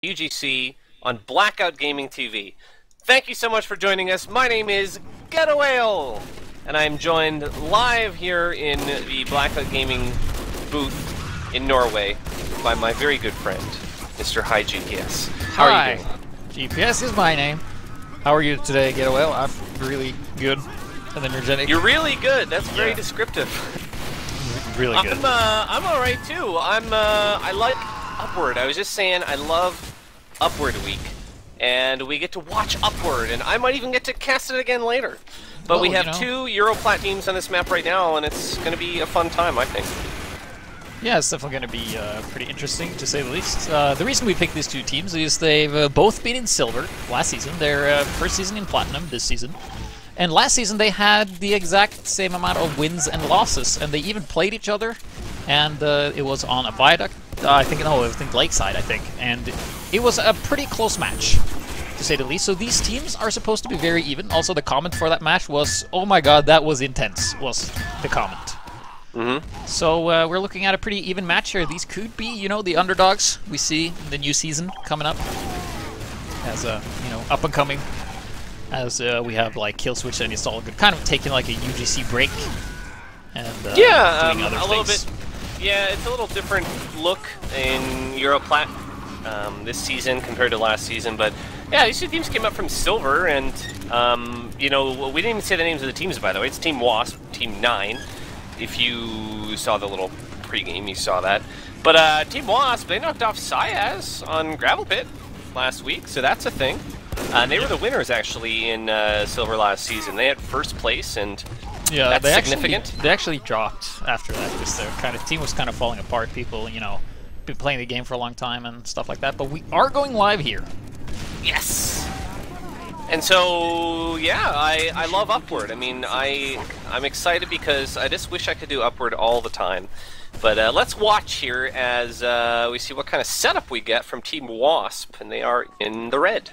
UGC on Blackout Gaming TV. Thank you so much for joining us. My name is Getawhale, and I'm joined live here in the Blackout Gaming booth in Norway by my very good friend, Mr. Hi GPS. How are you doing? GPS is my name. How are you today, Getawhale? I'm really good and energetic. You're really good. That's very descriptive. Really good. I'm all right too. I like Upward. I was just saying I love Upward Week, and we get to watch Upward, and I might even get to cast it again later. But we have two Europlat teams on this map right now, and it's going to be a fun time, I think. Yeah, it's definitely going to be pretty interesting, to say the least. The reason we picked these two teams is they've both been in Silver last season. Their first season in Platinum this season. And last season they had the exact same amount of wins and losses, and they even played each other. And it was on a viaduct, I think Lakeside, I think. And it was a pretty close match, to say the least. So these teams are supposed to be very even. Also, the comment for that match was, "Oh my god, that was intense," was the comment. So we're looking at a pretty even match here. These could be, you know, the underdogs we see in the new season coming up. As up and coming. As we have like Kill Switch and Install Good, kind of taking like a UGC break and doing other a little bit. Yeah, it's a little different look in Europlat this season compared to last season. But yeah, these two teams came up from Silver, and you know, we didn't even say the names of the teams, by the way. It's Team WASP, Team Nein. If you saw the little pregame, you saw that. But Team WASP, they knocked off Syaz on Gravel Pit last week, so that's a thing. They were the winners, actually, in Silver last season. They had first place, and yeah, that's significant. They actually dropped after that because their team was kind of falling apart. People, you know, been playing the game for a long time and stuff like that. But we are going live here. Yes! And so, yeah, I love Upward. I mean, I'm excited because I just wish I could do Upward all the time. But let's watch here as we see what kind of setup we get from Team WASP, and they are in the red.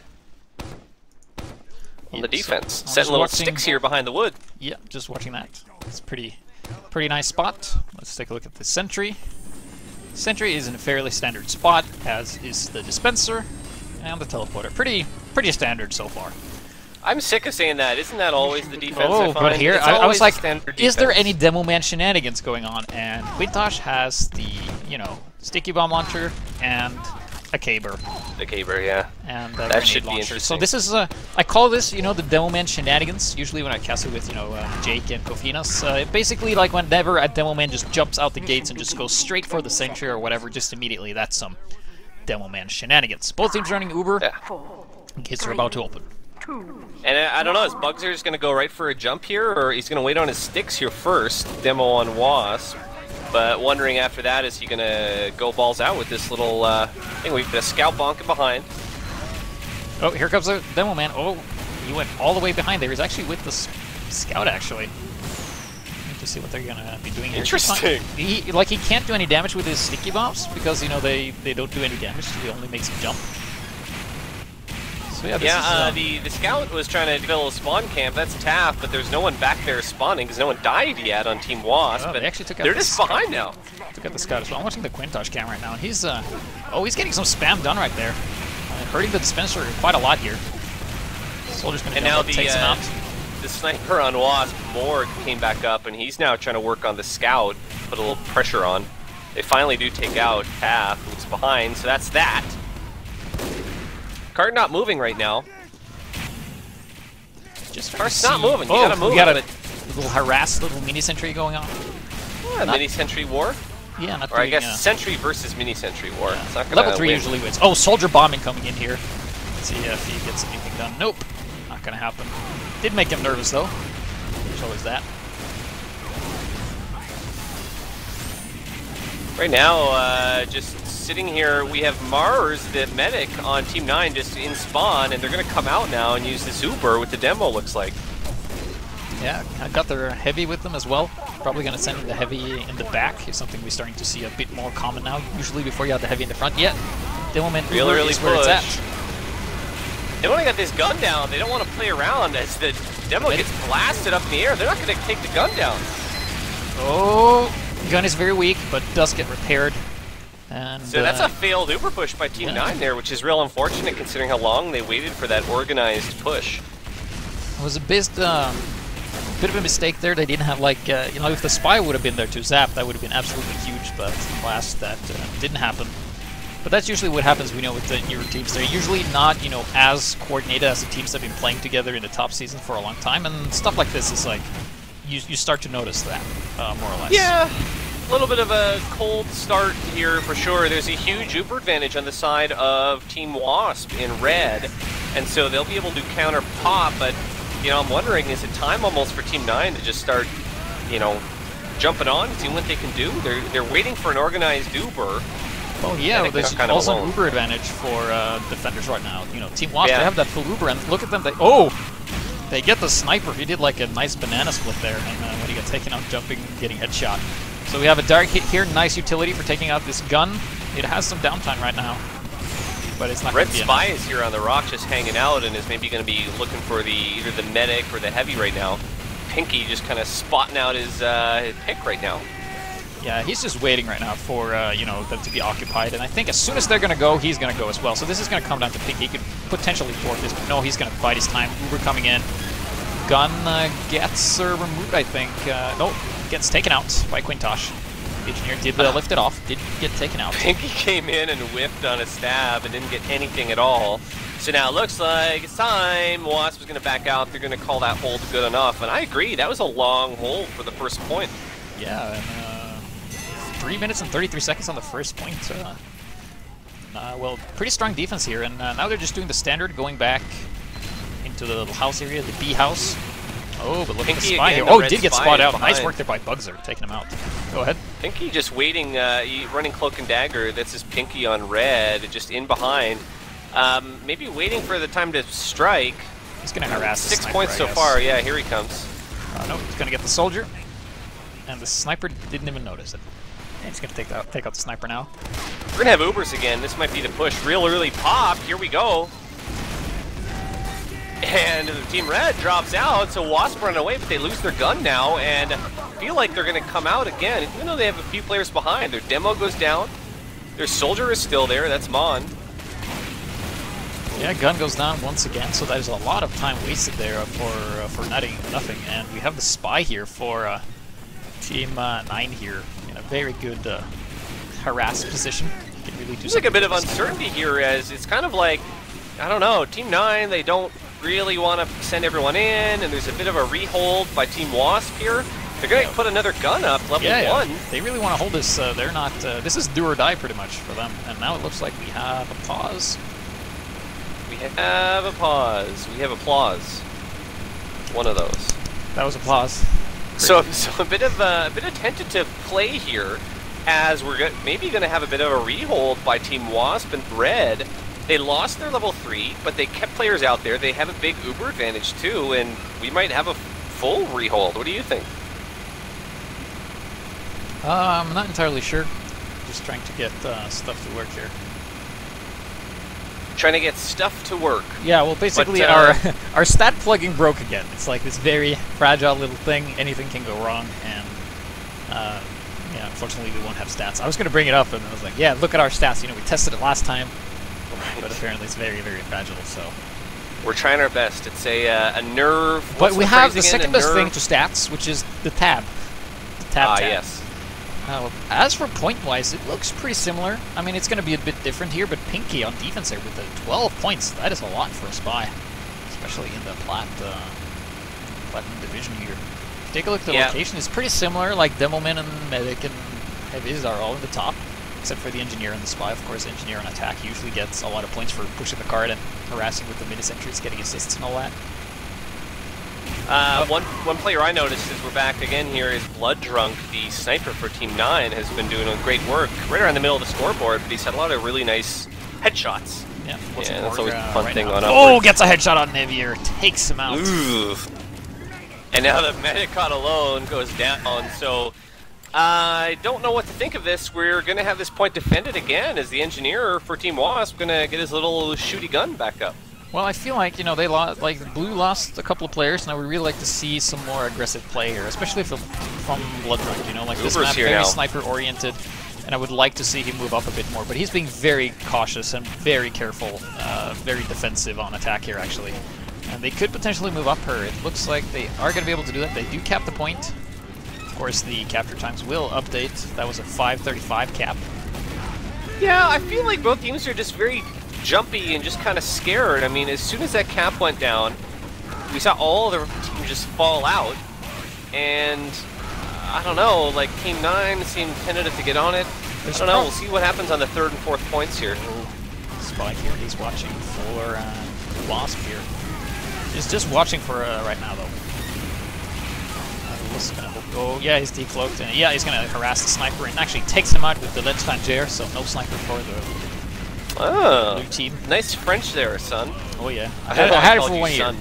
On the defense. Setting little sticks here behind the wood. Yeah, just watching that. It's pretty nice spot. Let's take a look at the Sentry. Sentry is in a fairly standard spot, as is the Dispenser and the Teleporter. Pretty standard so far. I'm sick of saying that. Isn't that always the defense? Oh, but here I was like, is there any Demo Man shenanigans going on? And Quintosh has the, you know, Sticky Bomb Launcher and a Caber. The Caber, yeah. And that should be interesting. So this is, I call this, you know, the Demo Man shenanigans. Usually when I cast it with, you know, Jake and Kofinas, basically like whenever a Demo Man just jumps out the gates and just goes straight for the Sentry or whatever, just immediately, that's some Demo Man shenanigans. Both teams running Uber. Yeah. Gates are about to open. And I don't know, is Bugzer just going to go right for a jump here, or he's going to wait on his sticks here first, demo on WASP, but wondering after that, is he going to go balls out with this little thing? We've got a scout bonking behind. Oh, here comes the Demo Man. Oh, he went all the way behind there. He's actually with the scout, actually. Need to see what they're going to be doing here. Interesting. He can't do any damage with his sticky bombs, because, you know, they don't do any damage, they only make some jump. So yeah, the scout was trying to build a spawn camp. That's Taff, but there's no one back there spawning because no one died yet on Team WASP. Oh, but they actually took out they're just behind now. Took out the scout as well. I'm watching the Quintosh cam right now, and he's he's getting some spam done right there, hurting the Dispenser quite a lot here. Soldier's gonna and now take him out. The sniper on WASP, Morg, came back up, and he's now trying to work on the scout, put a little pressure on. They finally do take out Taff, who's behind, so that's that. Cart not moving right now. Cart's not moving. You gotta move. We got a little little mini sentry going on. Yeah, mini sentry war. Yeah, not. Or I guess sentry versus mini sentry war. Yeah. It's not gonna Level 3 usually wins. Oh, soldier bombing coming in here. Let's see if he gets anything done. Nope, not gonna happen. Did make him nervous though. There's always that. Right now, just sitting here, we have Mars, the medic, on Team 9 just in spawn, and they're going to come out now and use this Uber with the demo, looks like. Yeah, I got their heavy with them as well. Probably going to send the heavy in the back. It's something we're starting to see a bit more common now. Usually before you have the heavy in the front. Yeah, Demo Man Uber is where it's at. They only got this gun down. They don't want to play around as the demo gets blasted up in the air. They're not going to take the gun down. Oh, gun is very weak, but does get repaired. And so that's a failed Uber push by Team 9 there, which is real unfortunate considering how long they waited for that organized push. It was a bit of a mistake there. They didn't have, like, you know, if the spy would have been there to zap, that would have been absolutely huge, but last that didn't happen. But that's usually what happens, we know, with the newer teams. They're usually not, you know, as coordinated as the teams that have been playing together in the top season for a long time, and stuff like this is like, you start to notice that, more or less. Yeah, a little bit of a cold start here for sure. There's a huge Uber advantage on the side of Team WASP in red, and so they'll be able to counter pop, but, you know, I'm wondering, is it time almost for Team 9 to just start, you know, jumping on, seeing what they can do? They're waiting for an organized Uber. Oh yeah, there's also an Uber advantage for defenders right now. You know, Team WASP, they have that full Uber, and look at them, they get the sniper. He did like a nice banana split there, and when he got taken out jumping, getting headshot. So we have a dark hit here, nice utility for taking out this gun. It has some downtime right now, but it's not Red gonna be Spy enough. is here on the rock just hanging out and is maybe going to be looking for either the medic or the heavy right now. Pinky just kind of spotting out his pick right now. Yeah, he's just waiting right now for, you know, them to be occupied, and I think as soon as they're going to go, he's going to go as well. So this is going to come down to Pinky. He could potentially thwart this, but no, he's going to bide his time. Uber coming in. Gun gets removed, I think. No, gets taken out by Quintosh. The engineer did lift it off, didn't get taken out. Pinky came in and whiffed on a stab and didn't get anything at all. So now it looks like it's time. Wasp is going to back out. They're going to call that hold good enough, and I agree. That was a long hold for the first point. Yeah, and 3 minutes and 33 seconds on the first point. Well, pretty strong defense here, and now they're just doing the standard, going back into the little house area, the B house. Oh, but look at the spy here. Oh, did get spotted out. Nice work there by Bugzer, taking him out. Go ahead. Pinky just waiting, running cloak and dagger. That's his Pinky on red, just in behind. Maybe waiting for the time to strike. He's going to harass the 6 sniper, points so far. Yeah, here he comes. No, he's going to get the soldier, and the sniper didn't even notice it. And he's going to take out the sniper now. We're going to have Ubers again. This might be the push. Real early pop. Here we go. And Team Red drops out, so Wasp run away, but they lose their gun now, and feel like they're going to come out again, even though they have a few players behind. Their demo goes down. Their soldier is still there. That's Mon. Yeah, gun goes down once again, so there's a lot of time wasted there for nothing. And we have the spy here for Team 9 here in a very good harass position. You can really do There's like a bit of uncertainty here, as it's kind of like, I don't know, Team 9, they don't really want to send everyone in, and there's a bit of a rehold by Team WASP here. They're going to put another gun up, level 1. They really want to hold this. They're not. This is do or die pretty much for them. And now it looks like we have a pause. We have a pause. We have applause. One of those. That was applause. So a bit of tentative play here, as we're maybe going to have a bit of a rehold by Team WASP and Red. They lost their level 3, but they kept players out there. They have a big Uber advantage too, and we might have a full rehold. What do you think? I'm not entirely sure. Just trying to get stuff to work here. Trying to get stuff to work. Yeah, well, basically but, our stat plugging broke again. It's like this very fragile little thing. Anything can go wrong, and yeah, unfortunately we won't have stats. I was going to bring it up, and I was like, yeah, look at our stats. You know, we tested it last time. But apparently it's very, very fragile, so... We're trying our best. It's a nerve... But we have the second best thing to stats, which is the tab. The tab. Yes. As for point-wise, it looks pretty similar. I mean, it's going to be a bit different here, but Pinky on defense there with the 12 points, that is a lot for a spy. Especially in the Platinum division here. Take a look at the location. It's pretty similar, like Demoman and Medic and Heavies are all in the top. Except for the engineer and the spy. Of course, the engineer on attack usually gets a lot of points for pushing the card and harassing with the mid-sentries, getting assists and all that. One player I noticed as we're back again here is Blood Drunk, the sniper for Team 9, has been doing great work right around the middle of the scoreboard, but he's had a lot of really nice headshots. Yeah, that's always a fun thing on Oh, gets a headshot on Nevier, takes him out. Ooh. And now the medic caught alone goes down, so... I don't know what to think of this. We're going to have this point defended again as the engineer for Team WASP going to get his little shooty gun back up. Well, I feel like, you know, they lost, like, Blue lost a couple of players, and I would really like to see some more aggressive play here, especially from Bloodrun, you know, like this map, very sniper-oriented. and I would like to see him move up a bit more, but he's being very cautious and very careful, very defensive on attack here, actually. And they could potentially move up her. It looks like they are going to be able to do that. They do cap the point. Of course, the capture times will update. That was a 5:35 cap. Yeah, I feel like both teams are just very jumpy and just kind of scared. I mean, as soon as that cap went down, we saw all the teams just fall out. And I don't know, like Team 9 seemed tentative to get on it. I don't know, we'll see what happens on the 3rd and 4th points here. Spike here, he's watching for WASP here. He's just watching for right now, though. Oh, yeah, he's decloaked, and yeah, he's going to harass the sniper, and actually takes him out with the ledge time Jair, so no sniper for the blue team. Nice French there, son. Oh, yeah. I had it for 1 year.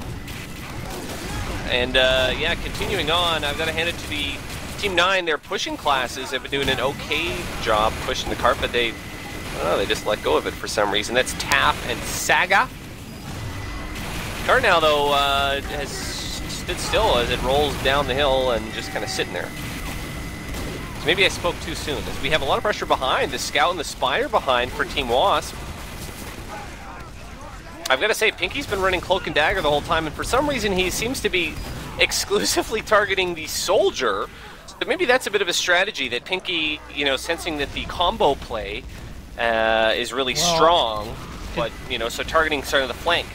And, yeah, continuing on, I've got to hand it to the Team 9. They're pushing classes. They've been doing an okay job pushing the cart, but they, I don't know, they just let go of it for some reason. That's Taff and Saga. Cart now, though, has stood still as it rolls down the hill and just kind of sitting there. So maybe I spoke too soon, as we have a lot of pressure behind. The Scout and the Spy are behind for Team WASP. I've got to say, Pinky's been running Cloak and Dagger the whole time, and for some reason he seems to be exclusively targeting the Soldier. So maybe that's a bit of a strategy that Pinky, you know, sensing that the combo play is really strong, but, you know, so targeting sort of the flank.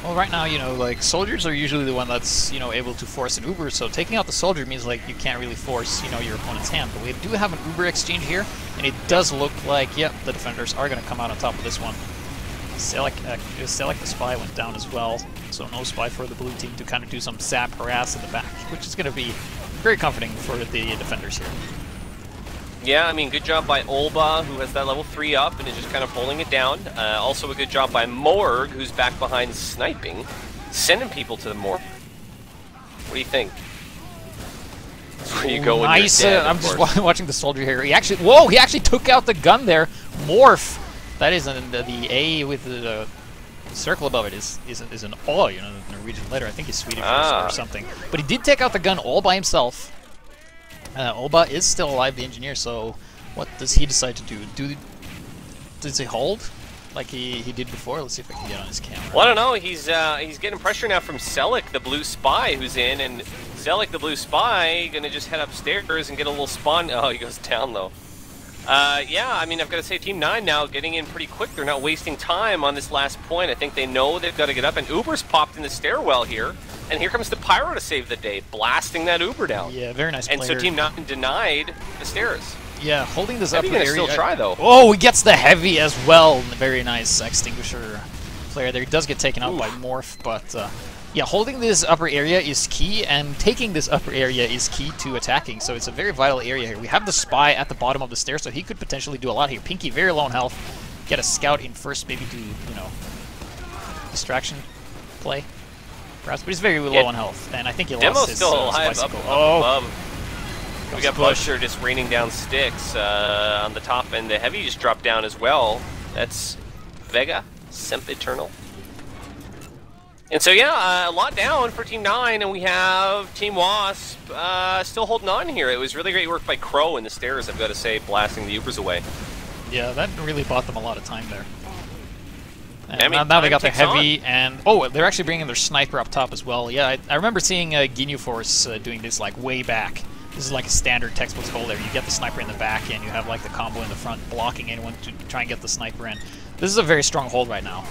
Well, right now, you know, like, soldiers are usually the one that's, you know, able to force an Uber, so taking out the soldier means, like, you can't really force, you know, your opponent's hand. But we do have an Uber exchange here, and it does look like, yep, the defenders are going to come out on top of this one. Select the Spy went down as well, so no Spy for the blue team to kind of do some sap harass in the back, which is going to be very comforting for the defenders here. Yeah, I mean, good job by Olba, who has that level 3 up and is just kind of pulling it down. Also a good job by Morg, who's back behind sniping, sending people to the Morg. What do you think? That's where you go when you're dead, I'm just watching the soldier here. He actually, whoa, he actually took out the gun there. Morph. That is the A with the circle above it is an O, you know, the Norwegian letter. I think it's Swedish or something. But he did take out the gun all by himself. Olba is still alive, the engineer, so what does he decide to do? Does he hold like he did before? Let's see if I can get on his camera. Well, I don't know. He's getting pressure now from Selleck, the blue spy, who's in, and Selleck, the blue spy, gonna just head upstairs and get a little spawn. Oh, he goes down though. Yeah, I mean, I've got to say, Team 9 now getting in pretty quick. They're not wasting time on this last point. I think they know they've got to get up, and Uber's popped in the stairwell here, and here comes the Pyro to save the day, blasting that Uber down. Yeah, very nice player. And so Team 9 denied the stairs. Yeah, holding this upper Heavy area. Still try, though. Oh, he gets the Heavy as well. Very nice Extinguisher player there. He does get taken out by Morph, but yeah, holding this upper area is key, and taking this upper area is key to attacking, so it's a very vital area here. We have the Spy at the bottom of the stairs, so he could potentially do a lot here. Pinky, very low on health. Get a Scout in first, maybe do, you know, distraction play, perhaps, but he's very low on health, and I think he lost his still alive up above. We got Busher just raining down sticks on the top, and the Heavy just dropped down as well. That's Vega, Sempiternal. And so, yeah, a lot down for Team 9, and we have Team WASP still holding on here. It was really great work by Crow in the stairs, I've got to say, blasting the Ubers away. Yeah, that really bought them a lot of time there. And I mean, now they got their Heavy, and oh, they're actually bringing their Sniper up top as well. Yeah, I remember seeing Ginyu Force doing this like way back. This is like a standard textbook hold there. You get the Sniper in the back, and you have like the combo in the front, blocking anyone to try and get the Sniper in. This is a very strong hold right now.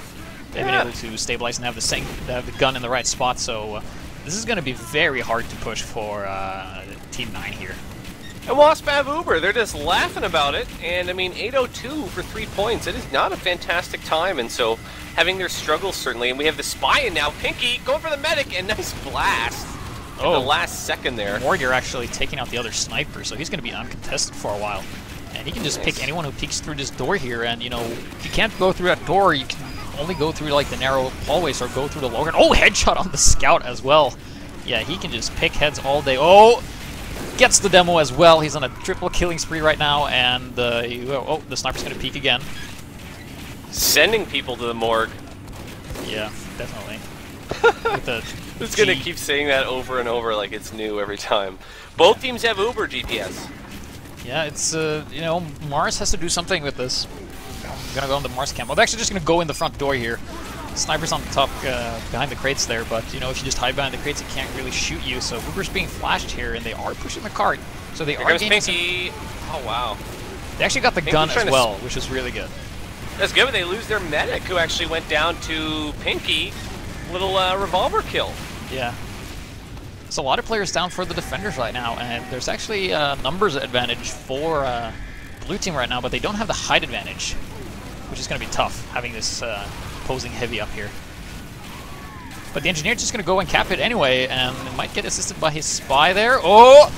They've been able to stabilize and have the gun in the right spot, so this is going to be very hard to push for Team 9 here. And WASP have Uber, they're just laughing about it, and I mean, 802 for 3 points, it is not a fantastic time, and so having their struggles certainly, and we have the Spy in now, Pinky going for the medic, and nice blast in the last second there. Morger actually taking out the other Sniper, so he's going to be uncontested for a while. And he can just pick anyone who peeks through this door here, and you know, if you can't go through that door, you can only go through like the narrow hallways or go through the lower. Oh, headshot on the Scout as well. Yeah, he can just pick heads all day. Oh, gets the demo as well. He's on a triple killing spree right now, and oh, the Sniper's going to peek again. Sending people to the Morgue. Yeah, definitely. Who's going to keep saying that over and over like it's new every time? Both teams have Uber GPS. Yeah, it's, you know, Mars has to do something with this. I'm gonna go on the Mars camp. I'm actually just gonna go in the front door here. Sniper's on the top, behind the crates there, but, you know, if you just hide behind the crates, it can't really shoot you. So Uber's being flashed here, and they are pushing the cart. So they are gaining some... Oh, wow. They actually got the gun as well, which is really good. That's good, but they lose their medic, who actually went down to Pinky. Little revolver kill. Yeah. There's a lot of players down for the defenders right now, and there's actually a numbers advantage for blue team right now, but they don't have the height advantage, which is going to be tough, having this opposing heavy up here. But the engineer's just going to go and cap it anyway, and it might get assisted by his spy there. Oh!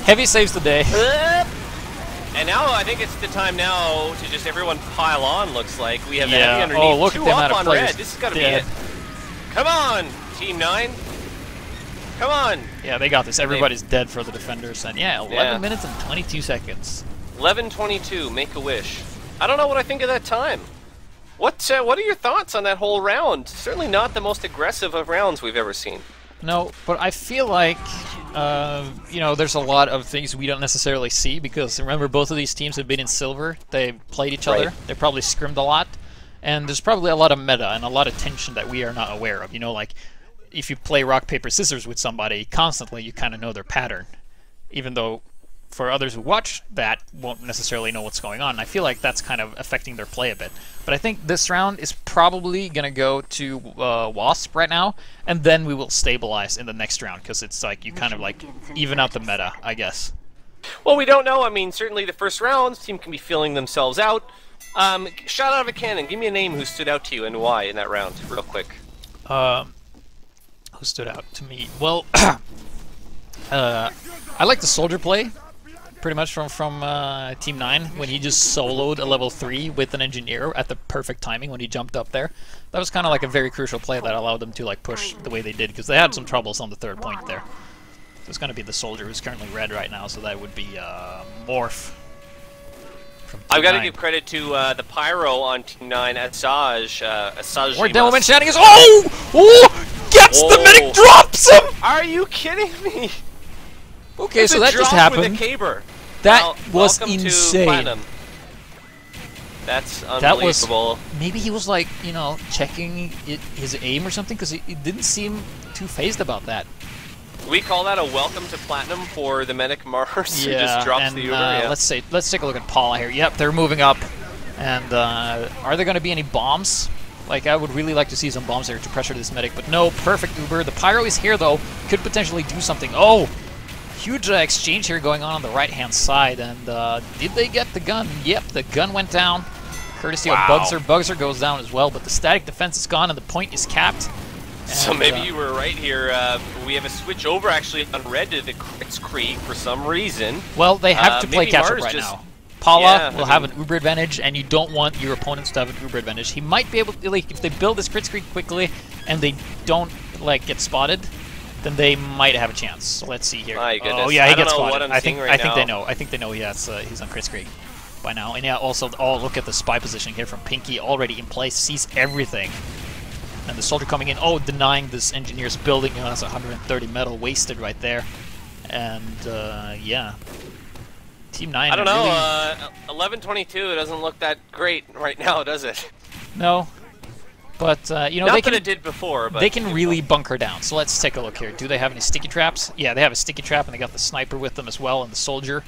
Heavy saves the day. And now I think it's the time now to just everyone pile on, looks like. We have the Yeah. heavy underneath. Oh, look at Two the up amount of on players red. This has got to be dead. it. Come on, Team 9. Come on. Yeah, they got this. Everybody's dead for the defenders. And yeah, 11 minutes and 22 seconds. 11:22, make a wish. I don't know what I think of that time. What are your thoughts on that whole round? Certainly not the most aggressive of rounds we've ever seen. No, but I feel like, you know, there's a lot of things we don't necessarily see, because remember, both of these teams have been in silver. They played each other. They probably scrimmed a lot. And there's probably a lot of meta and a lot of tension that we are not aware of. You know, like, if you play rock, paper, scissors with somebody constantly, you kind of know their pattern. Even though, for others who watch that, won't necessarily know what's going on. And I feel like that's kind of affecting their play a bit. But I think this round is probably going to go to WASP right now, and then we will stabilize in the next round, because it's like you kind of like even out the meta, I guess. Well, we don't know. I mean, certainly the first rounds, team can be feeling themselves out. Shot out of a cannon. Give me a name who stood out to you and why in that round, real quick. Who stood out to me? Well, I like the soldier play, pretty much from Team 9, when he just soloed a level 3 with an engineer at the perfect timing when he jumped up there. That was kind of like a very crucial play that allowed them to like push the way they did, because they had some troubles on the third point there. So it's going to be the soldier, who's currently red right now, so that would be Morph. I've got to give credit to the Pyro on Team 9, Asaj. Or Devilman Shanning is... Oh! Gets the medic, drops him! Are you kidding me? Okay, so that just happened. With a caber. That was welcome insane. To Platinum. That's unbelievable. Maybe he was like, you know, checking his aim or something, because he didn't seem too phased about that. We call that a welcome to Platinum for the medic Mars. Yeah, who just drops and the Uber. Yeah. let's take a look at Paula here. Yep, they're moving up. And are there going to be any bombs? Like, I would really like to see some bombs there to pressure this medic, but no, perfect Uber. The Pyro is here, though. Could potentially do something. Oh! Huge exchange here going on the right-hand side, and did they get the gun? Yep, the gun went down, courtesy of Bugzer. Bugzer goes down as well, but the static defense is gone, and the point is capped. And, so maybe you were right here. We have a switch over, actually, on red to the Kritzkrieg for some reason. Well, they have to play catch-up right now. Paula will have an Uber advantage, and you don't want your opponents to have an Uber advantage. He might be able to, like, if they build this Kritzkrieg quickly, and they don't, like, get spotted, then they might have a chance. So let's see here. My goodness. Oh yeah, he gets spotted. I think they know. I think they know. Yeah, he's on Kritzkrieg by now. And yeah, also, oh, look at the spy position here from Pinky, already in place, sees everything. And the soldier coming in, oh, denying this engineer's building. You know, that's 130 metal wasted right there. And yeah, Team 9. I don't know. 11:22. It doesn't look that great right now, does it? No. But, you know, Not they can, that it did before, but they can really bunker down. So let's take a look here. Do they have any sticky traps? Yeah, they have a sticky trap, and they got the sniper with them as well, and the soldier.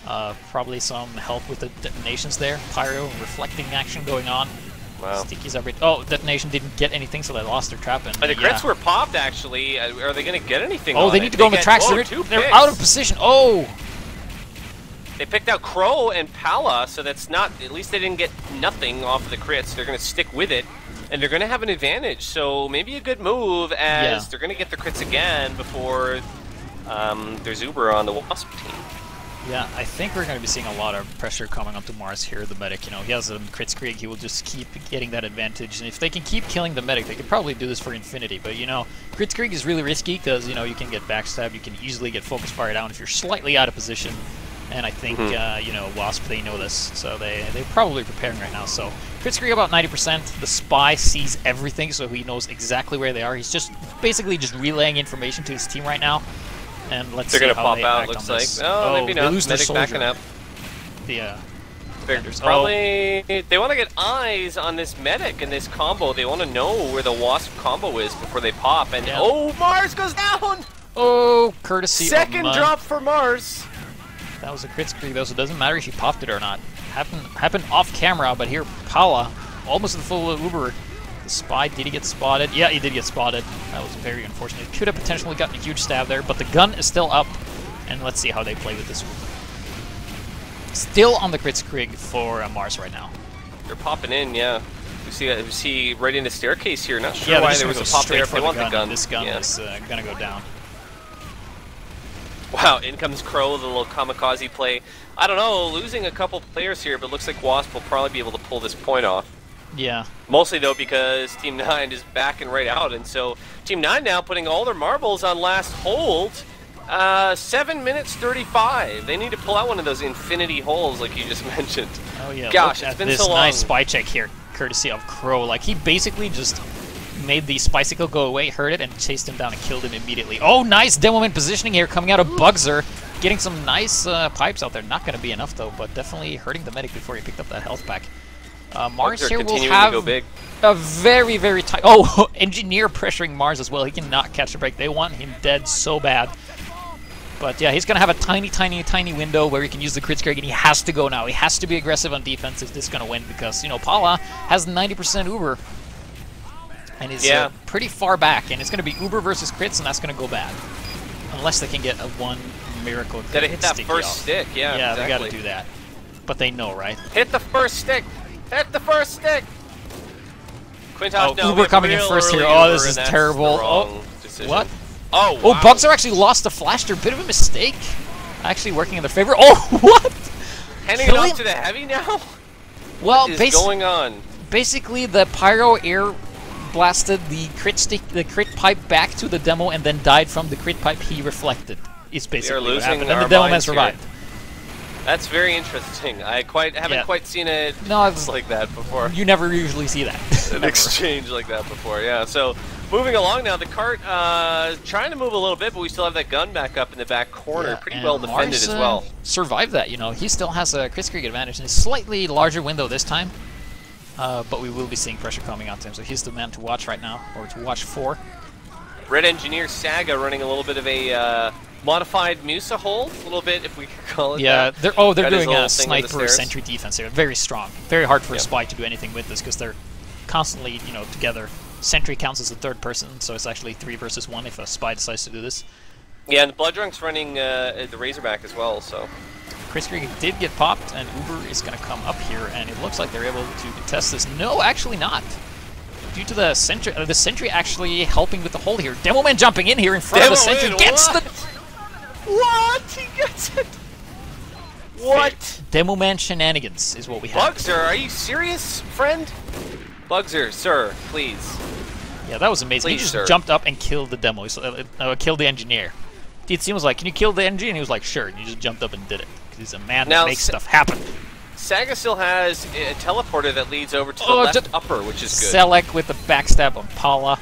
Probably some help with the detonations there. Pyro, reflecting action going on. Wow. Stickies every... Oh, detonation didn't get anything, so they lost their trap. And the crits were popped, actually. Are they going to get anything Oh, on they it? need to go on the tracks. They're out of position. Oh! They picked out Crow and Pala, so that's not... At least they didn't get nothing off of the crits. They're going to stick with it. And they're going to have an advantage, so maybe a good move as they're going to get the crits again before there's Uber on the WASP team. Yeah, I think we're going to be seeing a lot of pressure coming onto Mars here, the medic. You know, he has a Kritzkrieg, he will just keep getting that advantage. And if they can keep killing the medic, they could probably do this for infinity. But, you know, Kritzkrieg is really risky because, you know, you can get backstabbed, you can easily get focus fire down if you're slightly out of position. And I think, you know, WASP, they know this, so they're probably preparing right now. So, Kritzkrieg about 90%. The spy sees everything, so he knows exactly where they are. He's just basically just relaying information to his team right now. And let's They're see gonna how pop they out. act Looks on like this. oh, maybe they not. lose their Medic soldier. backing up. The They're defenders. probably they want to get eyes on this medic and this combo. They want to know where the WASP combo is before they pop. And oh, Mars goes down. Oh, courtesy Second of drop for Mars. That was a crit screen though, so it doesn't matter if he popped it or not. Happened off camera, but here Paula, almost in full Uber. The spy, did he get spotted? Yeah, he did get spotted. That was very unfortunate. Could have potentially gotten a huge stab there, but the gun is still up. And let's see how they play with this one. Still on the crit screen for Mars right now. They're popping in, yeah. We see right in the staircase here. Not sure Yeah, why there was a pop there. If they want the gun. This gun is gonna go down. Wow, in comes Crow with a little kamikaze play. I don't know, losing a couple players here, but looks like WASP will probably be able to pull this point off. Yeah. Mostly, though, because Team 9 is backing right out, and so Team 9 now putting all their marbles on last hold. 7 minutes 35. They need to pull out one of those infinity holes like you just mentioned. Oh, yeah. Gosh, look it's at been this so long. nice spy check here, courtesy of Crow. Like, he basically just made the Spicicle go away, heard it, and chased him down and killed him immediately. Oh, nice Demoman positioning here coming out of Bugzer. Getting some nice pipes out there. Not going to be enough, though, but definitely hurting the medic before he picked up that health pack. Mars here will have a very, very tight... Oh, Engineer pressuring Mars as well. He cannot catch a break. They want him dead so bad. But yeah, he's going to have a tiny, tiny, tiny window where he can use the crit screen, and he has to go now. He has to be aggressive on defense if this is going to win because, you know, Paula has 90% Uber. And is pretty far back, and it's going to be Uber versus crits, and that's going to go bad. Unless they can get a one miracle crit. Gotta hit that first stick, yeah, yeah, exactly. they gotta do that. But they know, right? Hit the first stick! Hit the first stick! Quintosh, no, Uber coming in first here. Oh, this is terrible. Oh, what? Oh, wow. Oh, Bugzer actually lost the flash there. Bit of a mistake. Actually working in their favor. Oh, what? Handing it off to the heavy now? Well, what is going on? Basically, the Pyro air blasted the crit stick, the crit pipe back to the demo, and then died from the crit pipe he reflected. Is basically what happened, and the demo man survived. That's very interesting. I haven't quite seen it like that before. You never usually see that. An exchange like that before, yeah. So moving along now, the cart trying to move a little bit, but we still have that gun back up in the back corner, pretty well defended Mars, as well. Survived that, you know. He still has a crit screen advantage in a slightly larger window this time. But we will be seeing pressure coming out to him, so he's the man to watch right now, or to watch for. Red Engineer Saga running a little bit of a modified Musa hold, a little bit, if we could call it that. They're doing a sniper sentry defense here. Very strong. Very hard for a spy to do anything with this, because they're constantly, you know, together. Sentry counts as a third person, so it's actually 3 versus 1 if a spy decides to do this. Yeah, and the Bloodrunk's running the Razorback as well, so... Crit screen did get popped, and Uber is going to come up here, and it looks like they're able to contest this. No, actually not. Due to the sentry actually helping with the hold here. Demoman jumping in here in front of the sentry. Gets the... What? He gets it! What? Demoman shenanigans is what we have. Bugzer, are you serious, friend? Bugzer, sir, please. Yeah, that was amazing. Please, he just jumped up and killed the demo. Killed the engineer. DTC was like, "Can you kill the engineer?" And he was like, "Sure." And he just jumped up and did it. Because he's a man that makes stuff happen. Saga still has a teleporter that leads over to the left upper, which is good. Selec with the backstab on Paula,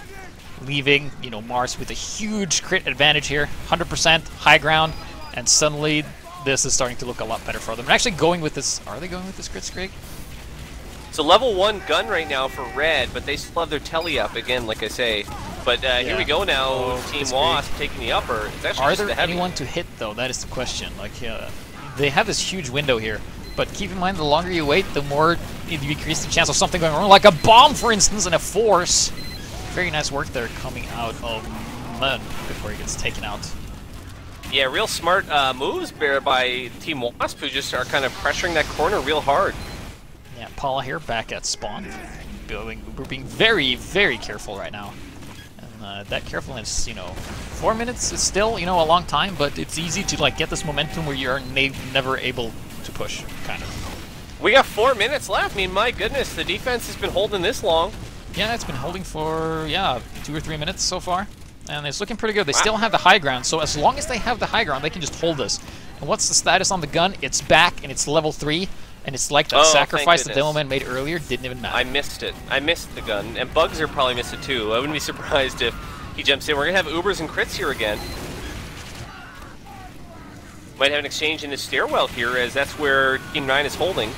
leaving, you know, Mars with a huge crit advantage here. 100% high ground, and suddenly this is starting to look a lot better for them. And actually going with this, are they going with this crit screen? It's a level 1 gun right now for Red, but they still have their telly up again, like I say. But here we go now, Team WASP taking the upper. It's actually are just there anyone to hit, though? That is the question. Like, they have this huge window here, but keep in mind, the longer you wait, the more you decrease the chance of something going wrong, like a bomb, for instance, and a force. Very nice work there coming out of Mun before he gets taken out. Yeah, real smart moves by Team WASP, who just are kind of pressuring that corner real hard. Yeah, Paula here back at spawn. We're being very, very careful right now. And that carefulness, you know, 4 minutes is still, you know, a long time, but it's easy to, like, get this momentum where you're never able to push, kind of. We got 4 minutes left. I mean, my goodness, the defense has been holding this long. Yeah, it's been holding for, 2 or 3 minutes so far. And it's looking pretty good. They still have the high ground, so as long as they have the high ground, they can just hold this. And what's the status on the gun? It's back, and it's level 3. And it's like that sacrifice the Demoman made earlier didn't even matter. I missed it. I missed the gun. And Bugzer probably missed it too. I wouldn't be surprised if he jumps in. We're going to have Ubers and crits here again. Might have an exchange in the stairwell here, as that's where Team 9 is holding.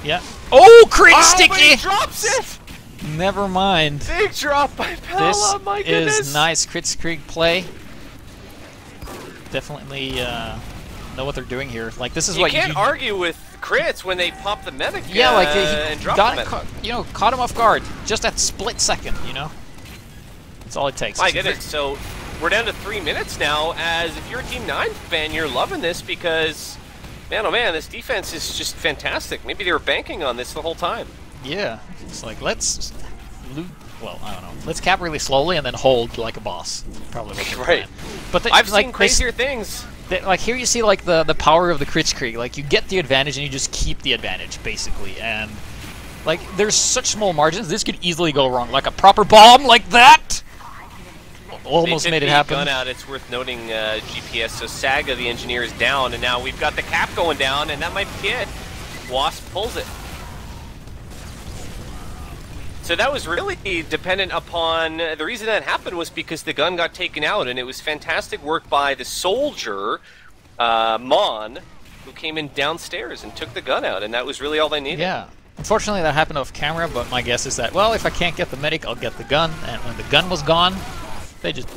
Yeah. Oh, crit But sticky! he drops it! Never mind. Big drop by Pella, my goodness! This is nice Kritzkrieg play. Definitely know what they're doing here. Like, this is You what can't you argue with crits when they pop the medic Yeah, like and he drop got the it, medic. caught him off guard. Just that split second, That's all it takes. My goodness, so we're down to 3 minutes now, as if you're a Team 9 fan, you're loving this because, man, oh man, this defense is just fantastic. Maybe they were banking on this the whole time. Yeah, it's like, let's well, I don't know. Let's cap really slowly and then hold like a boss. Probably what they're Right. plan. But I've seen crazier things. Like, here you see, like, the power of the Kritzkrieg. Like, you get the advantage and you just keep the advantage, basically. And, like, there's such small margins, this could easily go wrong. Like, a proper bomb like that! Almost made it happen. Gun out. It's worth noting GPS. So Saga, the engineer, is down, and now we've got the cap going down, and that might be it. WASP pulls it. So that was really dependent upon, the reason that happened was because the gun got taken out, and it was fantastic work by the soldier, Mon, who came in downstairs and took the gun out, and that was really all they needed. Yeah. Unfortunately, that happened off camera, but my guess is that, well, if I can't get the medic, I'll get the gun. And when the gun was gone, they just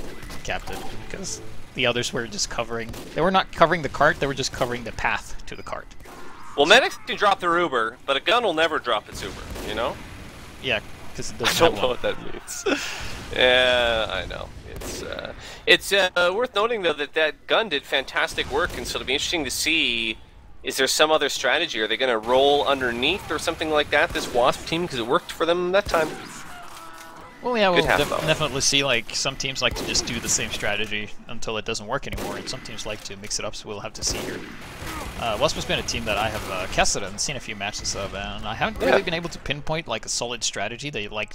capped it, because the others were just covering. They were not covering the cart, they were just covering the path to the cart. Well, medics can drop their Uber, but a gun will never drop its Uber, you know? Yeah, because it I doesn't don't have know one. what that means. Yeah, I know. It's worth noting, though, that gun did fantastic work, and so it'll be interesting to see, is there some other strategy? Are they going to roll underneath or something like that, this WASP team, because it worked for them that time? Well, yeah, we'll Good half, though. definitely see, like, some teams like to just do the same strategy until it doesn't work anymore, and some teams like to mix it up, so we'll have to see here. WASP has been a team that I have casted and seen a few matches of, and I haven't really been able to pinpoint, like, a solid strategy. They, like,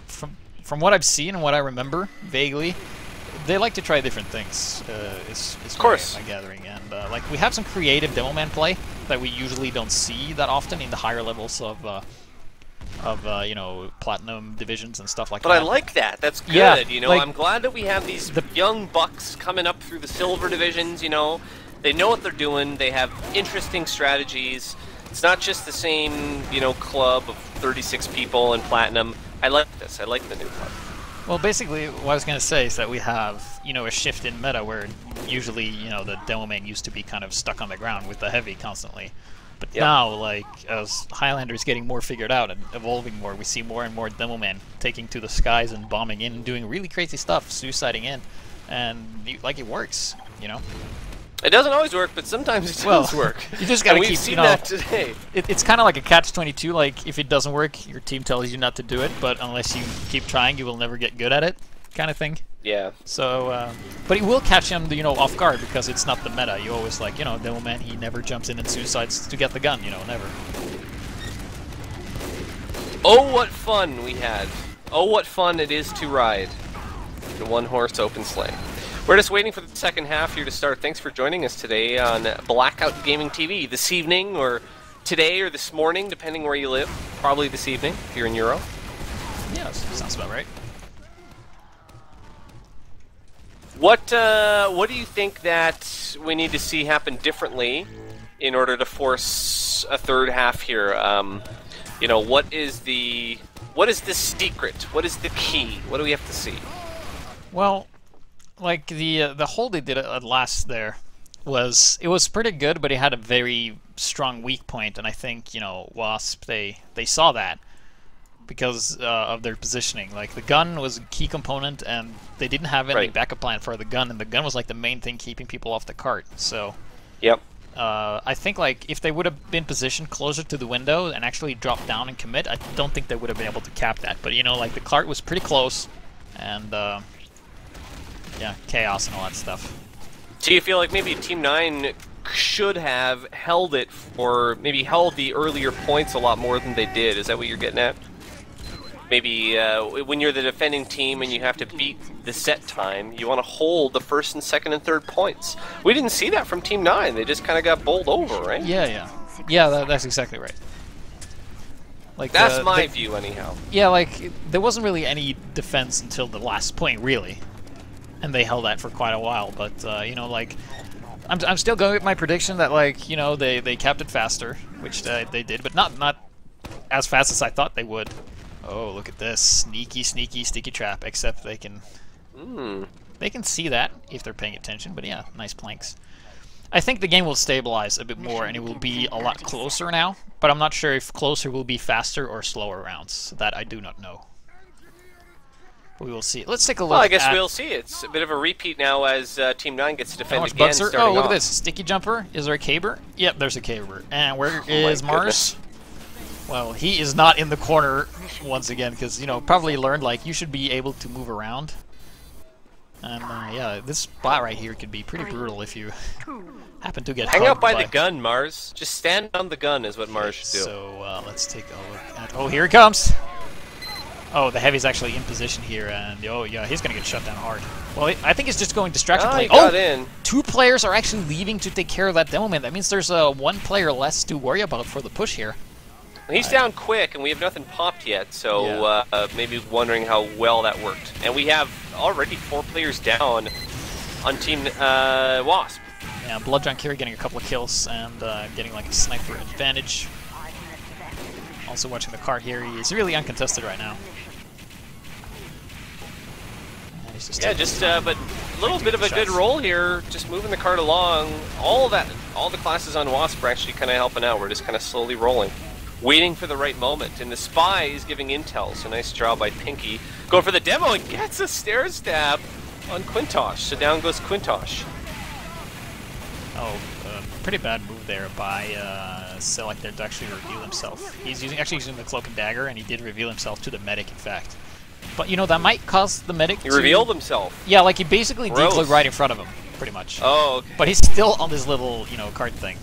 from what I've seen and what I remember, vaguely, they like to try different things, is Of course. my gathering. And, like, we have some creative demo man play that we usually don't see that often in the higher levels of you know, platinum divisions and stuff like that. But I like that. That's good. Yeah, you know, like, I'm glad that we have these young bucks coming up through the silver divisions. You know, they know what they're doing. They have interesting strategies. It's not just the same, you know, club of 36 people in platinum. I like this. I like the new club. Well, basically, what I was going to say is that we have, you know, a shift in meta where usually, you know, the demo main used to be kind of stuck on the ground with the heavy constantly. But now, like, as Highlander is getting more figured out and evolving more, we see more and more demo men taking to the skies and bombing in and doing really crazy stuff, suiciding in, and, like, it works, you know? It doesn't always work, but sometimes it does work. You just gotta and keep, we've seen you know, that today. It's kind of like a catch-22, like, if it doesn't work, your team tells you not to do it, but unless you keep trying, you will never get good at it, kind of thing. Yeah. So, but it will catch him, you know, off guard because it's not the meta. You always, like, you know, demo man, he never jumps in and suicides to get the gun, you know, never. Oh, what fun we had. Oh, what fun it is to ride the one-horse open sleigh. We're just waiting for the second half here to start. Thanks for joining us today on Blackout Gaming TV. This evening, or today, or this morning, depending where you live. Probably this evening, if you're in Euro. Yeah, sounds about right. What do you think that we need to see happen differently in order to force a third half here? You know, what is the secret? What is the key? What do we have to see? Well, like the hold they did at last there was pretty good, but it had a very strong weak point, and I think, you know, WASP they saw that because of their positioning. Like, the gun was a key component, and they didn't have any backup plan for the gun, and the gun was like the main thing keeping people off the cart. So, yep. I think, like, if they would have been positioned closer to the window and actually dropped down and commit, I don't think they would have been able to cap that. But, you know, like, the cart was pretty close, and yeah, chaos and all that stuff. So you feel like maybe Team 9 should have held it, or maybe held the earlier points a lot more than they did? Is that what you're getting at? Maybe when you're the defending team and you have to beat the set time, you want to hold the first and second and third points. We didn't see that from Team 9. They just kind of got bowled over, right? Yeah, that's exactly right. Like, that's my view, anyhow. Yeah, like, there wasn't really any defense until the last point, really. And they held that for quite a while, but, you know, like, I'm still going with my prediction that, like, you know, they capped it faster, which they did, but not as fast as I thought they would. Oh, look at this sneaky sticky trap. Except they can see that if they're paying attention. But yeah, nice planks. I think the game will stabilize a bit more and it will be a lot closer now. But I'm not sure if closer will be faster or slower rounds. That I do not know. We will see. Let's take a look. Well, I guess we'll see. It's a bit of a repeat now as Team 9 gets to defend again. Oh, look at this. Sticky jumper. Is there a caber? Yep, there's a caber. And where is Mars? Well, he is not in the corner once again because, you know, probably learned, like, you should be able to move around. And, yeah, this spot right here could be pretty brutal if you happen to get Hang out by the gun, Mars. Just stand on the gun is what Mars should do. So, let's take a look at... Oh, here he comes! Oh, the heavy's actually in position here, and oh yeah, he's gonna get shut down hard. Well, I think he's just going distraction play. He got in. 2 players are actually leaving to take care of that demo man. That means there's 1 player less to worry about for the push here. He's down quick, and we have nothing popped yet, so maybe wondering how well that worked. And we have already 4 players down on Team WASP. Yeah, Bloodjunk here getting a couple of kills and getting like a sniper advantage. Also watching the cart here, he's really uncontested right now. Yeah, but a little bit of a good roll here, just moving the cart along. All the classes on WASP are actually kind of helping out. We're just kind of slowly rolling, waiting for the right moment. And the spy is giving intel, so nice job by Pinky. Going for the demo and gets a stair stab on Quintosh. So down goes Quintosh. Oh, pretty bad move there by Select there to actually reveal himself. He's actually using the cloak and dagger, and he did reveal himself to the medic, in fact. But, you know, that might cause the medic He revealed himself. Yeah, like he basically deployed right in front of him, pretty much. Oh, okay. But he's still on this little, you know, cart thing.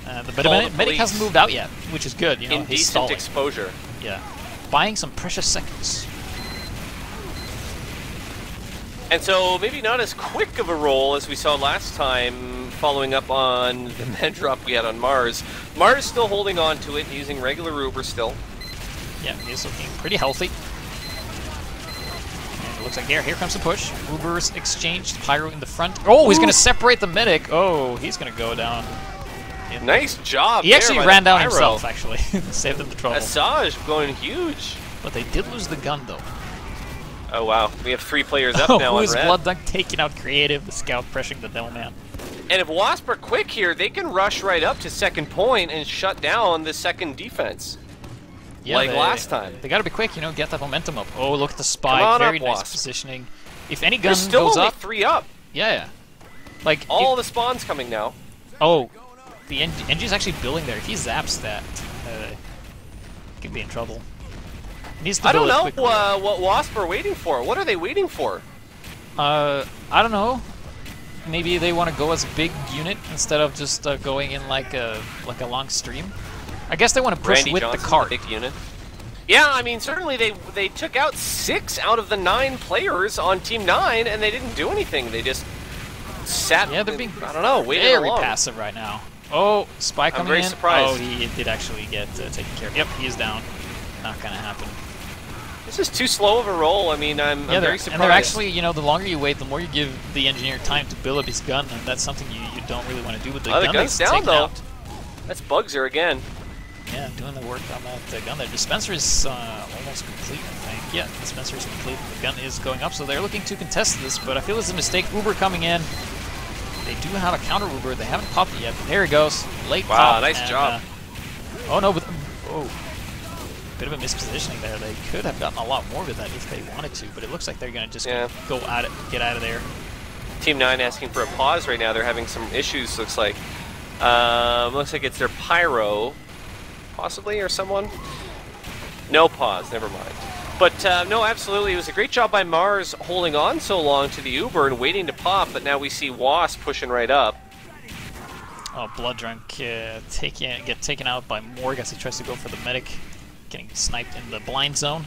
But the medic hasn't moved out yet, which is good, you know, he's stalling. Exposure. Yeah. Buying some precious seconds. And so, maybe not as quick of a roll as we saw last time, following up on the med drop we had on Mars. Mars still holding on to it, using regular Uber still. Yeah, he's looking pretty healthy. And it looks like here comes the push. Uber's exchanged, Pyro in the front. Oh, he's going to separate the medic. Oh, he's going to go down. Nice job. He actually ran down himself, actually. Saved him the trouble. Asajj going huge. But they did lose the gun, though. Oh, wow. We have 3 players up now on red. Bloodjunk taking out Creative, the scout pressuring the demo man. And if WASP are quick here, they can rush right up to second point and shut down the second defense. Yeah, like last time. They gotta be quick, you know, get that momentum up. Oh, look at the spy. Very nice positioning. If any gun still goes only up... 3 up. Yeah. Like, all the spawns coming now. Oh, the NG's actually building there. If he zaps that, he could be in trouble. I don't know what WASP are waiting for. What are they waiting for? I don't know. Maybe they want to go as a big unit instead of just going in like a long stream. I guess they want to push with the cart. Big unit. Yeah, I mean, certainly they took out 6 out of the 9 players on Team 9, and they didn't do anything. They just sat. Yeah, they're being I don't know, waiting very along. passive right now. Oh, spy coming in. I'm very surprised. Oh, he did actually get taken care of. Yep, he is down. Not gonna happen. This is too slow of a roll. I mean, I'm very surprised. And they're actually, you know, the longer you wait, the more you give the engineer time to build up his gun, and that's something you don't really want to do with the gun. The gun's down, though. Out. That's Bugzer again. Yeah, doing the work on that gun there. Dispenser is almost complete, I think. Yeah, dispenser is complete. The gun is going up, so they're looking to contest this, but I feel it's a mistake. Uber coming in. They do have a counter Uber. They haven't popped it yet. There he goes. Late pop. Wow, nice job. Oh, no, but... Oh. Bit of a mispositioning there. They could have gotten a lot more with that if they wanted to, but it looks like they're going to just go at it, get out of there. Team 9 asking for a pause right now. They're having some issues, looks like. Looks like it's their Pyro, possibly, or someone. No pause, never mind. But no, absolutely, it was a great job by Mars holding on so long to the Uber and waiting to pop, but now we see WASP pushing right up. Oh, Bloodjunk get taken out by Morg as he tries to go for the medic. Getting sniped in the blind zone.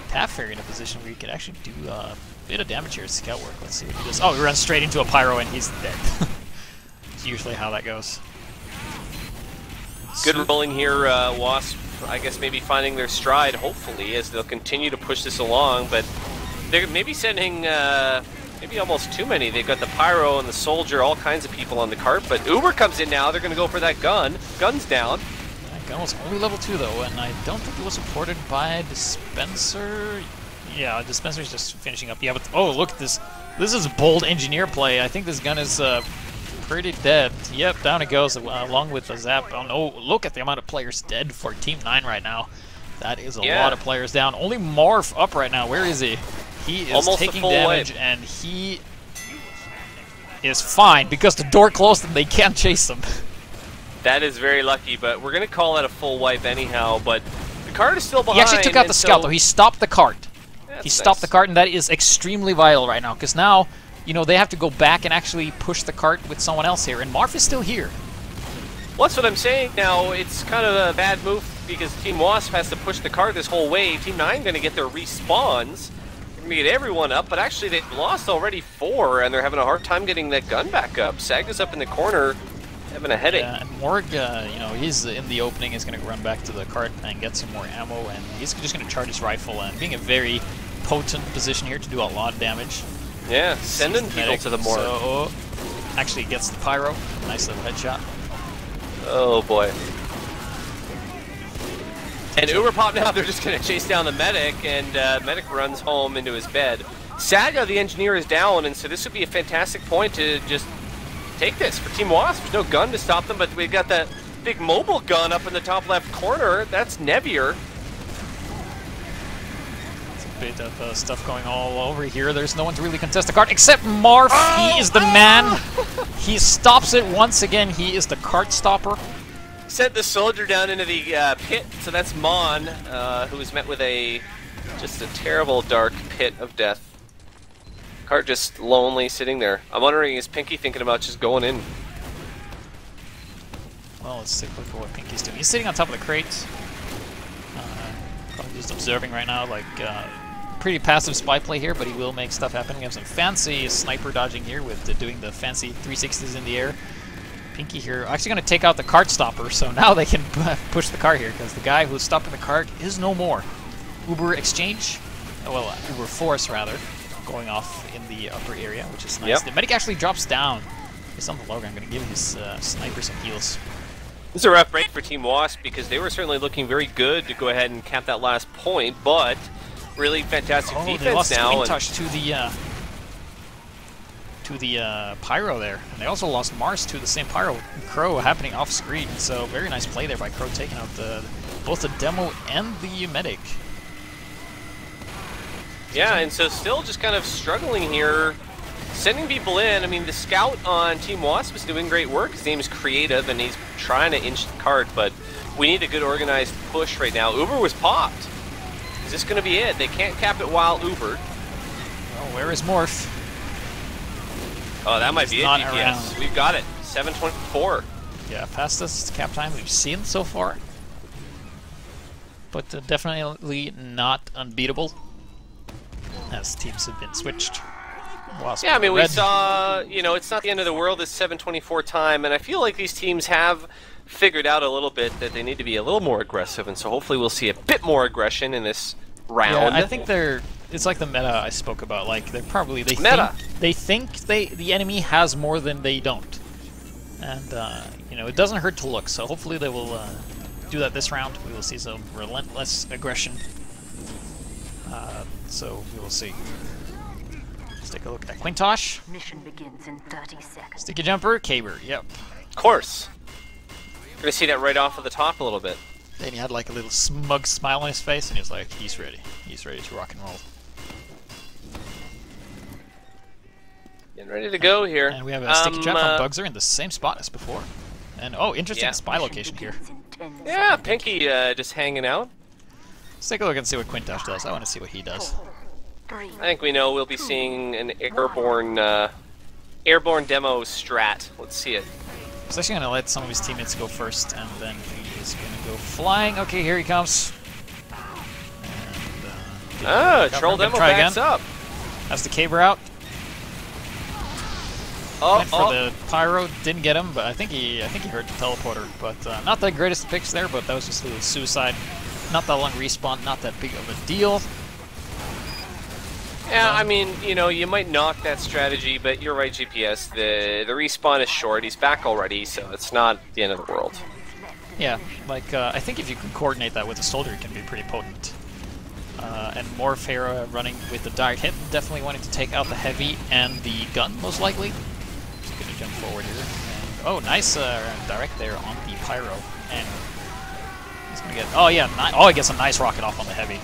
Taffair in a position where he could actually do a bit of damage here at scout work. Let's see what he does. Oh, he runs straight into a Pyro and he's dead. It's usually how that goes. Good rolling here, WASP. I guess maybe finding their stride, hopefully, as they'll continue to push this along. But they're maybe sending Maybe almost too many. They've got the Pyro and the Soldier, all kinds of people on the cart. But Uber comes in now. They're going to go for that gun. Gun's down. That gun was only level 2 though, and I don't think it was supported by Dispenser. Yeah, Dispenser's just finishing up. Yeah, but oh, look at this. This is bold engineer play. I think this gun is pretty dead. Yep, down it goes along with the Zap. Oh no, look at the amount of players dead for Team 9 right now. That is a lot of players down. Only Marf up right now. Where is he? He is almost taking damage, and he is fine because the door closed and they can't chase him. That is very lucky, but we're going to call that a full wipe anyhow. But the cart is still behind. He actually took out the scout, though. He stopped the cart. He stopped the cart, and that is extremely vital right now because now, you know, they have to go back and actually push the cart with someone else here, and Marf is still here. Well, that's what I'm saying now. It's kind of a bad move because Team WASP has to push the cart this whole wave. Team 9 going to get their respawns. They're going to get everyone up, but actually they've lost already 4, and they're having a hard time getting that gun back up. Sagda's up in the corner having a headache. Yeah, and Morg, you know, he's in the opening, is going to run back to the cart and get some more ammo, and he's just going to charge his rifle, and being a very potent position here to do a lot of damage. Yeah, sending people to the Morg. So, actually gets the Pyro. Nice little headshot. Oh boy. And Uber Pop now, they're just going to chase down the medic, and medic runs home into his bed. Saga, the engineer, is down, and so this would be a fantastic point to just take this for Team WASP. There's no gun to stop them, but we've got that big mobile gun up in the top left corner. That's Nevier. It's a bit of stuff going all over here. There's no one to really contest the cart except Marf. He is the man. He stops it once again. He is the cart stopper. Sent the soldier down into the pit, so that's Mon, who was met with just a terrible dark pit of death. Cart just lonely sitting there. I'm wondering, is Pinky thinking about just going in? Well, let's take a look at what Pinky's doing. He's sitting on top of the crate. Probably just observing right now, like, pretty passive spy play here, but he will make stuff happen. We have some fancy sniper dodging here with doing the fancy 360s in the air. Pinky here actually going to take out the cart stopper, so now they can push the car here, because the guy who's stopping the cart is no more. Uber Exchange, well, Uber Force rather, going off in the upper area, which is nice. Yep. The medic actually drops down. He's on the low ground. I'm going to give his sniper some heals. This is a rough break for Team WASP because they were certainly looking very good to go ahead and cap that last point, but really fantastic defense they lost now. Touch to the Pyro there, and they also lost Mars to the same Pyro. Crow happening off screen, so very nice play there by Crow, taking out both the demo and the medic. Yeah, and so still just kind of struggling here, sending people in. I mean, the scout on Team WASP is doing great work. His name is Creative, and he's trying to inch the cart, but we need a good organized push right now. Uber was popped. Is this going to be it? They can't cap it while Ubered. Oh, where is Morph? Oh, that might be it, DPS. We've got it. 7:24. Yeah, fastest cap time we've seen so far. But definitely not unbeatable, as teams have been switched. WASP yeah, I mean, we saw, you know, it's not the end of the world, it's 7:24 time, and I feel like these teams have figured out a little bit that they need to be a little more aggressive, and so hopefully we'll see a bit more aggression in this round. Yeah, I think it's like the meta I spoke about. Like they think the enemy has more than they don't, and you know, it doesn't hurt to look. So hopefully they will do that this round. We will see some relentless aggression. So we will see. Let's take a look at Quintosh. Mission begins in 30 seconds. Sticky jumper, Caber. Yep. Of course. You're gonna see that right off of the top a little bit. Then he had like a little smug smile on his face, and he was like, he's ready. He's ready to rock and roll. Getting ready to go here. And we have a sticky jump from Bugzer in the same spot as before. And oh, interesting spy location here. Yeah, Pinky just hanging out. Let's take a look and see what Quintosh does. I want to see what he does. I think we know we'll be seeing an airborne demo strat. Let's see it. He's actually going to let some of his teammates go first, and then he is going to go flying. Okay, here he comes. And, Troll demo backs up. That's the Caber out. Went for the Pyro, didn't get him, but I think he heard the teleporter. But not the greatest picks there, but that was just a little suicide. Not that long respawn, not that big of a deal. Yeah, I mean, you know, you might knock that strategy, but you're right, GPS. The respawn is short. He's back already, so it's not the end of the world. Yeah, like, I think if you can coordinate that with a soldier, it can be pretty potent. And more Farah running with the direct hit, definitely wanting to take out the heavy and the gun, most likely. Just gonna jump forward here. And, oh, nice direct there on the pyro. And he's gonna get, oh yeah, he gets a nice rocket off on the heavy.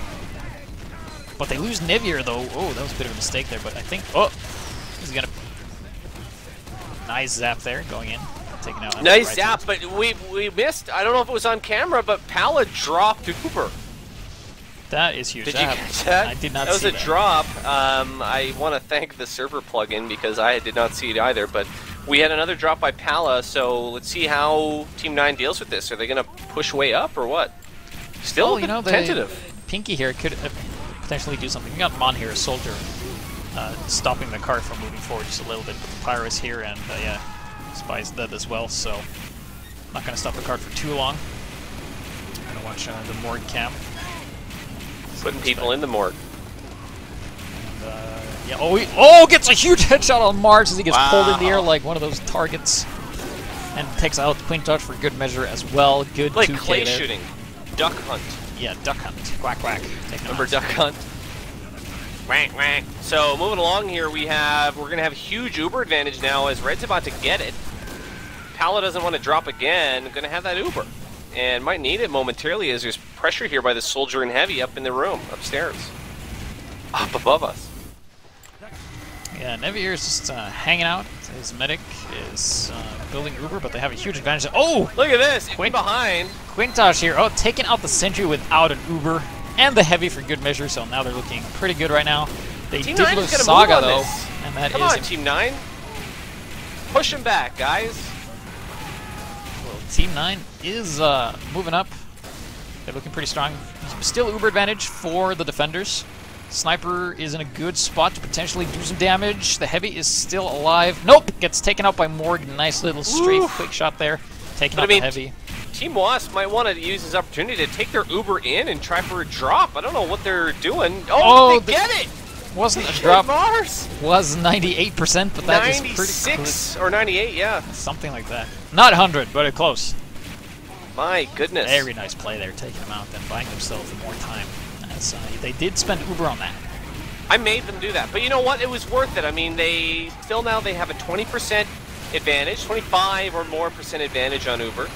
But they lose Nevier though. Oh, that was a bit of a mistake there, but I think, oh, he's gonna, nice zap there, going in. Taking out nice right zap, but we missed, I don't know if it was on camera, but Pala dropped Uber. That is huge. Did you catch that? I did not see that. That was a drop. I want to thank the server plugin because I did not see it either, but we had another drop by Pala, so let's see how Team 9 deals with this. Are they going to push way up or what? Still you know, tentative. Pinky here could potentially do something. You got Mon here, a soldier, stopping the car from moving forward just a little bit, but the pyro is here, and yeah, Spy's dead as well, so not going to stop the cart for too long. I'm going to watch the morgue cam. Putting people in the morgue. And, yeah, oh, gets a huge headshot on Mars as he gets pulled in the air like one of those targets. And takes out Queen Touch for good measure as well. Good like 2K clay there. shooting. Duck hunt. Yeah, duck hunt. Quack, quack. Remember duck hunt? Wank, wank. So moving along here, we're going to have a huge Uber advantage now as Red's about to get it. Pala doesn't want to drop again. Going to have that Uber. And might need it momentarily as there's pressure here by the soldier and heavy up in the room, upstairs. Up above us. Yeah, Nevier is just hanging out. His medic is building Uber, but they have a huge advantage. Oh! Look at this! Behind. Quintosh here. Oh, taking out the sentry without an Uber. And the heavy for good measure, so now they're looking pretty good right now. They Team did 9 lose is Saga, move on though. this. And that Come is on, Team 9. Push him back, guys. Well, Team 9 is moving up. They're looking pretty strong. Still Uber advantage for the defenders. Sniper is in a good spot to potentially do some damage. The heavy is still alive. Nope! Gets taken out by Morg. Nice little strafe, quick shot there. Taking out the heavy. Team WASP might want to use this opportunity to take their Uber in and try for a drop. I don't know what they're doing. Oh, they get it! Wasn't a drop. Mars. Was 98%, but that is pretty 96 or 98, yeah. Something like that. Not 100, but close. My goodness. Very nice play there, taking them out, then buying themselves more time. As, they did spend Uber on that. I made them do that, but you know what? It was worth it. I mean, they have a 20% advantage, 25 or more percent advantage on Uber,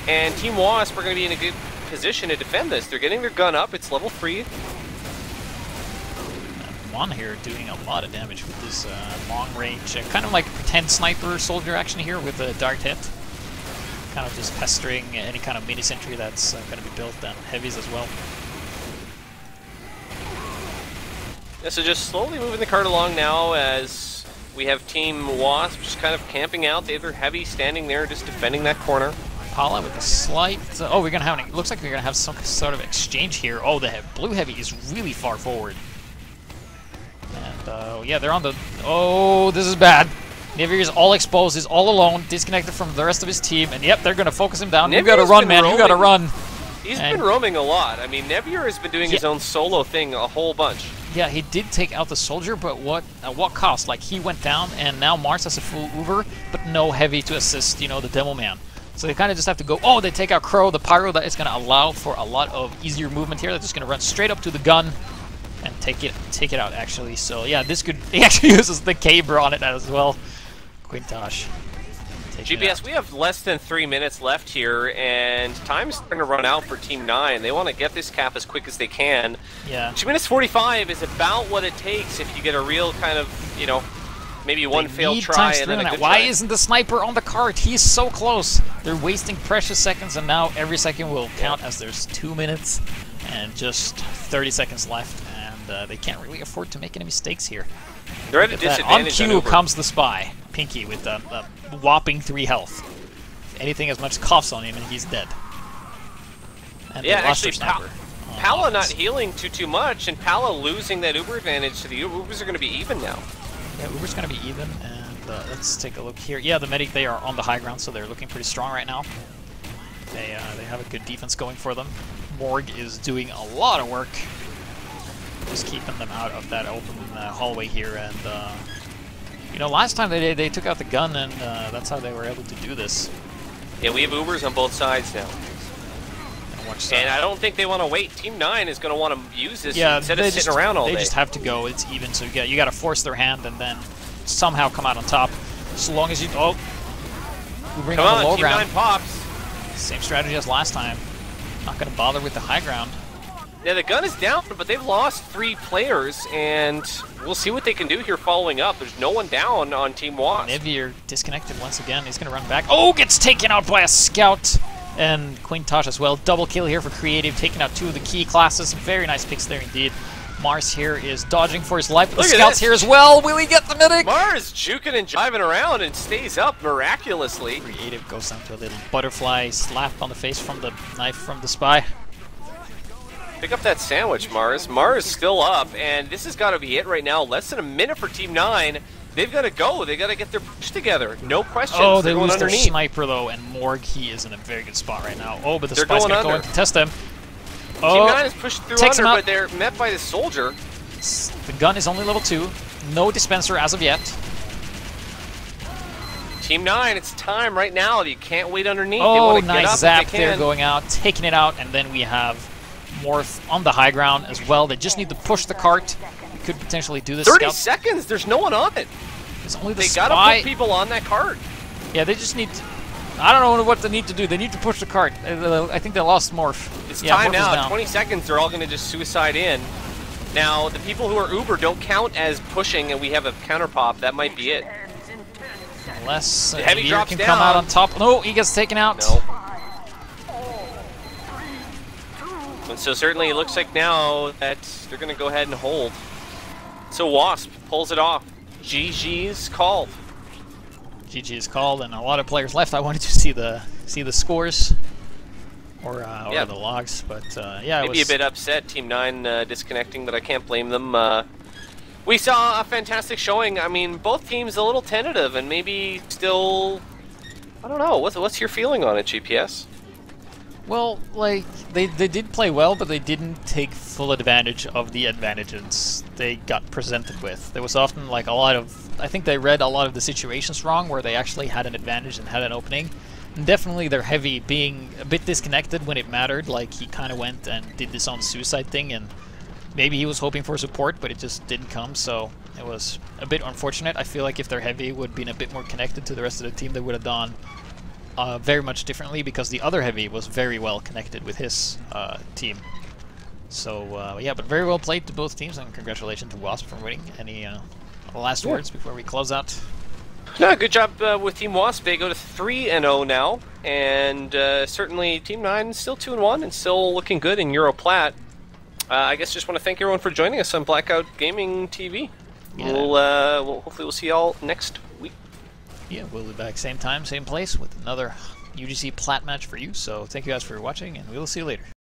and Team WASP are going to be in a good position to defend this. They're getting their gun up. It's level 3. Mon here doing a lot of damage with this long range, kind of like a pretend sniper soldier action here with a direct hit. Kind of just pestering any kind of mini sentry that's going to be built on heavies as well. Yeah, so just slowly moving the cart along now as we have Team WASP just kind of camping out. They have their heavy standing there just defending that corner. Pala with a slight... oh, we're going to have... looks like we're going to have some sort of exchange here. Oh, the blue heavy is really far forward. And, yeah, they're on the... oh, this is bad. Nevier is all exposed, is all alone, disconnected from the rest of his team, and yep, they're going to focus him down. You got to run, man. You got to run. He's been roaming a lot. I mean, Nevier has been doing his own solo thing a whole bunch. Yeah, he did take out the soldier, but at what cost? Like, he went down, and now Mars has a full Uber, but no heavy to assist, you know, the demo man. So they kind of just have to go, oh, they take out Crow, the pyro that is going to allow for a lot of easier movement here. They're just going to run straight up to the gun and take it out, actually. So, yeah, this could... he actually uses the caber on it as well. Quintosh. GPS, we have less than 3 minutes left here, and time's starting to run out for Team 9. They want to get this cap as quick as they can. Yeah. 2 minutes 45 is about what it takes if you get a real kind of, you know, maybe one failed try and then a good Why try. isn't the sniper on the cart? He's so close. They're wasting precious seconds, and now every second will count as there's 2 minutes and just 30 seconds left, and they can't really afford to make any mistakes here. They're at a disadvantage. On cue comes the spy, Pinky, with a whopping 3 health. If anything as much coughs on him, and he's dead. And yeah, actually, Pala not healing too much, and Pala losing that Uber advantage, so the Ubers are going to be even now. Yeah, Uber's going to be even, and let's take a look here. Yeah, the medic, they are on the high ground, so they're looking pretty strong right now. They have a good defense going for them. Morg is doing a lot of work. just keeping them out of that open hallway here. And you know, last time they took out the gun, and that's how they were able to do this. Yeah, we have Ubers on both sides now. And I don't think they want to wait. Team 9 is going to want to use this instead of sitting around all day. They just have to go. It's even, so you got to force their hand and then somehow come out on top. So long as you... Oh! We bring on the low Team ground. 9 pops. Same strategy as last time. Not going to bother with the high ground. Yeah, the gun is down, but they've lost 3 players, and we'll see what they can do here following up. There's no one down on Team WASP. Nivier disconnected once again. He's going to run back. Oh, gets taken out by a scout. And Queen Tosh as well. Double kill here for Creative, taking out 2 of the key classes. Very nice picks there indeed. Mars here is dodging for his life. The scouts here as well. Will he get the medic? Mars juking and jiving around and stays up miraculously. Creative goes down to a little butterfly slap on the face from the knife from the spy. Pick up that sandwich, Mars. Mars still up, and this has got to be it right now. Less than a minute for Team 9. They've got to go. They've got to get their push together. No questions. Oh, they going lose their underneath. sniper, though, and Morg, he is in a very good spot right now. Oh, but the They're spy's going to go under. in to test them. Team Oh, 9 is pushed through takes under, him out. but they're met by the soldier. The gun is only level 2. No dispenser as of yet. Team 9, it's time right now. You can't wait underneath. They Oh, want to get nice up zap if they there can. going out, taking it out, and then we have Morph on the high ground as well. They just need to push the cart. We could potentially do this. 30 Scouts. seconds. There's no one on it. It's only the They spy. got to put people on that cart. Yeah, they just need to... I don't know what they need to do. They need to push the cart. I think they lost Morph. It's yeah, time Morph is now. down. 20 seconds, they're all going to just suicide in. Now, the people who are Uber don't count as pushing, and we have a counter pop. That might be it. Unless The heavy Nivier drops can down. come out on top. No, he gets taken out. No. And so certainly it looks like now that they're going to go ahead and hold. So WASP pulls it off. GG's called. GG is called, and a lot of players left. I wanted to see the scores or Yeah. the logs, but yeah, it Maybe was a bit upset, Team 9 disconnecting, but I can't blame them. We saw a fantastic showing. I mean, both teams a little tentative and maybe still... I don't know. What's your feeling on it, GPS? well, like they did play well, but they didn't take full advantage of the advantages they got presented with. There was often like a lot of... I think they read a lot of the situations wrong where they actually had an advantage and had an opening. And definitely their heavy being a bit disconnected when it mattered, like he kind of went and did this on suicide thing, and maybe he was hoping for support, but it just didn't come, so it was a bit unfortunate. I feel like if their heavy would have been a bit more connected to the rest of the team, they would have done very much differently, because the other heavy was very well connected with his team. So yeah, but very well played to both teams, and congratulations to WASP for winning. Any last words before we close out? No, good job with Team WASP. They go to 3-0 now, and certainly Team 9 is still 2-1 and still looking good in Europlat. I guess just want to thank everyone for joining us on Blackout Gaming TV. Yeah. Hopefully we'll see y'all next week. Yeah, we'll be back same time, same place with another UGC Plat match for you. So thank you guys for watching, and we will see you later.